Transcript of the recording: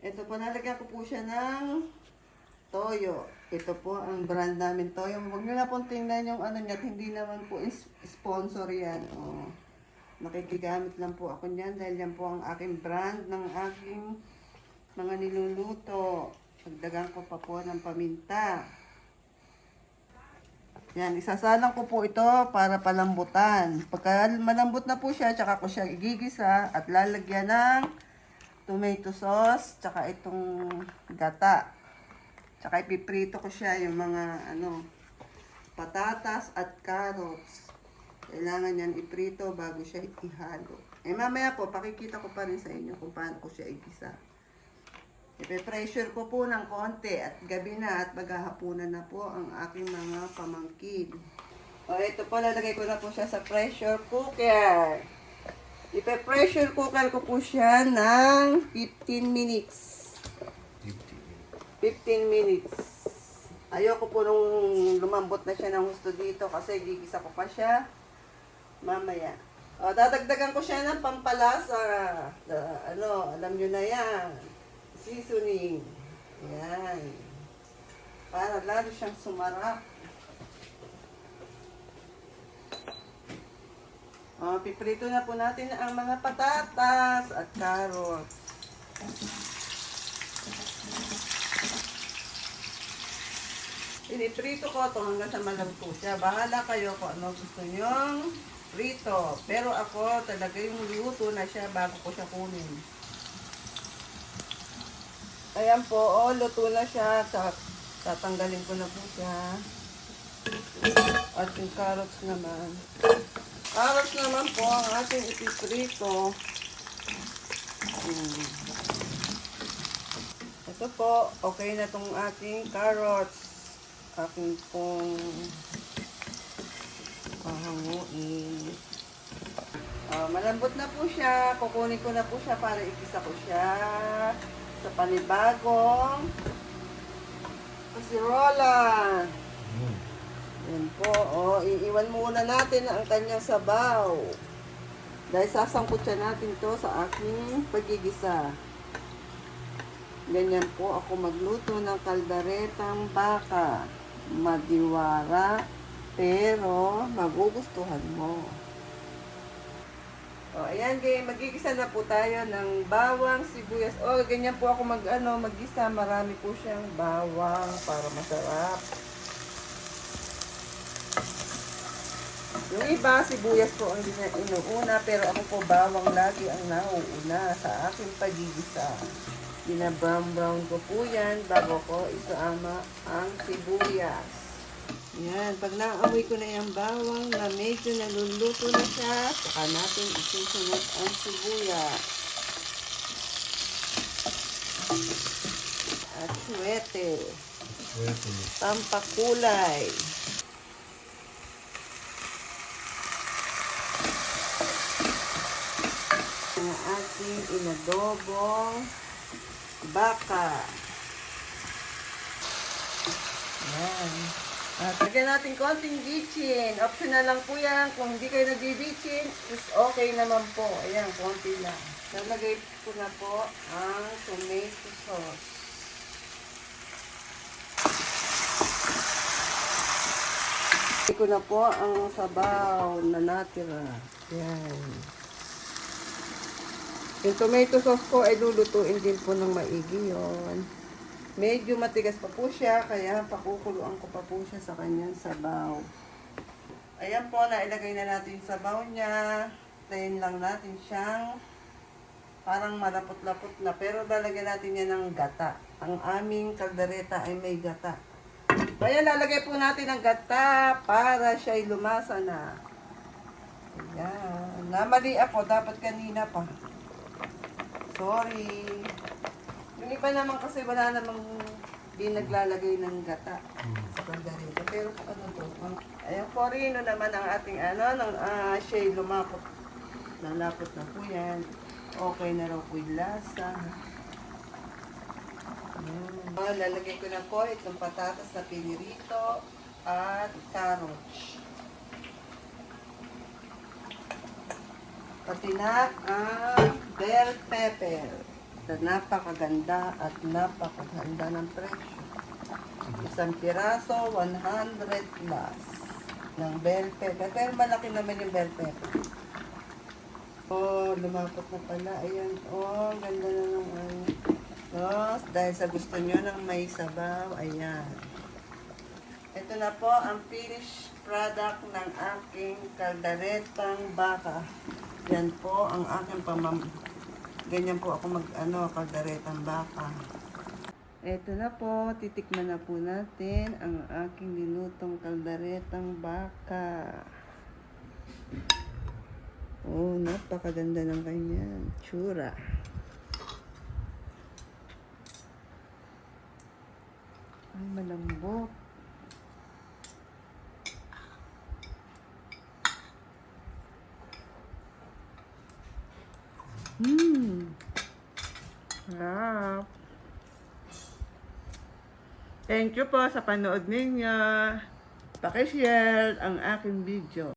Ito po, nalagyan ko po siya ng toyo. Ito po ang brand namin toyo. Huwag nyo na pong tingnan yung ano niya. Hindi naman po sponsor yan. Oh. Nakikigamit lang po ako niyan dahil yan po ang aking brand ng aking mga niluluto. Pagdagan ko pa po ng paminta. Yan, isasalang ko po ito para palambutan. Pagka malambot na po siya, tsaka ko siya igigisa at lalagyan ng tomato sauce, tsaka itong gata. Tsaka ipiprito ko siya yung mga patatas at carrots. Kailangan yan iprito bago siya ihalo. Eh mamaya po, pakikita ko pa rin sa inyo kung paano ko siya igisa. Ipe-pressure ko po ng konti at gabi na at maghahapunan na po ang aking mga pamangkin. O ito po, lalagay ko na po siya sa pressure cooker. Ipe-pressure cooker ko po siya ng 15 minutes. 15 minutes. Ayoko po nung lumambot na siya ng gusto dito kasi gigisa ko pa siya mamaya. O, dadagdagan ko siya ng pampalasa. Alam nyo na yan. Seasoning. Yan. Para lalo siyang sumarap. O, piprito na po natin ang mga patatas at carrots. Piniprito ko ito hanggang sa malambot siya. Bahala kayo kung ano gusto nyong prito. Pero ako talaga yung luto na siya bago ko siya kunin. Ayan po, luto na siya. Tatanggalin ko na po siya. At yung carrots naman. Carrots naman po ang ating ipiprito. Ito po, okay na tong ating carrots. Aking pong pahanguin. Malambot na po siya. Kukunin ko na po siya para igisa ko siya sa panibagong kasirola. Yan po. Iiwan muna natin ang kanyang sabaw. Dahil sasangkot siya natin to sa aking pagigisa. Ganyan po ako magluto ng kaldaretang baka. Madiwara, pero magugustuhan mo. Ayan, magigisa na po tayo ng bawang, sibuyas. Ganyan po ako mag-gisa. Marami po siyang bawang para masarap. Yung iba, sibuyas po ang inuuna, pero ako po bawang lagi ang nauuna sa aking pagigisa. Binabrown ko po yan bago ko isama ang sibuyas. Yan, pag naamoy ko na yung bawang na medyo naluluto na siya, saka natin isusunod ang sibuyas. At suwete. Tampakulay. Ang ating inadobong baka. Yan. At lagyan natin konting bitchin. Optional lang po yan. Kung hindi kayo nag-bitchin, is okay naman po. Ayan, konti lang. Nalagay ko na po ang tomato sauce. Lagay ko na po ang sabaw na natira. Yan. Yung tomato sauce ko ay lulutuin din po ng maigi yun. Medyo matigas pa po siya, kaya pakukuluan ko pa po siya sa kanyang sabaw. Ayan po, nailagay na natin yung sabaw niya. Tayin lang natin siyang parang malapot-lapot na. Pero lalagyan natin yan ng gata. Ang aming kaldereta ay may gata. Kaya lalagay po natin ng gata para siya ay lumasa na. Ayan. Namali ako, dapat kanina pa. Sorry. Yung iba naman kasi wala namang di naglalagay ng gata sa kaldereta. Pero ano to? Ayan po rin naman ang ating siya lumapot. Nalapot na po yan. Okay na raw po yung lasa. Lalagay ko na po itong patatas na pinirito at carrots. Pati na ang bell pepper. Napakaganda at napakaganda ng presyo. Isang piraso, 100 plus ng bell pepper. Pero malaki naman yung bell pepper. Oh, lumapot na pala. Ayan. Oh, ganda na ng ano. Oh, dahil sa gusto nyo ng may sabaw. Ayan. Ito na po ang finished product ng aking kaldaretang baka. Yan po ang aking ganyan po ako kaldaretang baka. Ito na po, titikman na po natin ang aking linutong kaldaretang baka. Oh, napakaganda ng kanyang tsura. Ay, malambot. Sarap. Thank you po sa panood ninyo. Pakishare ang aking video.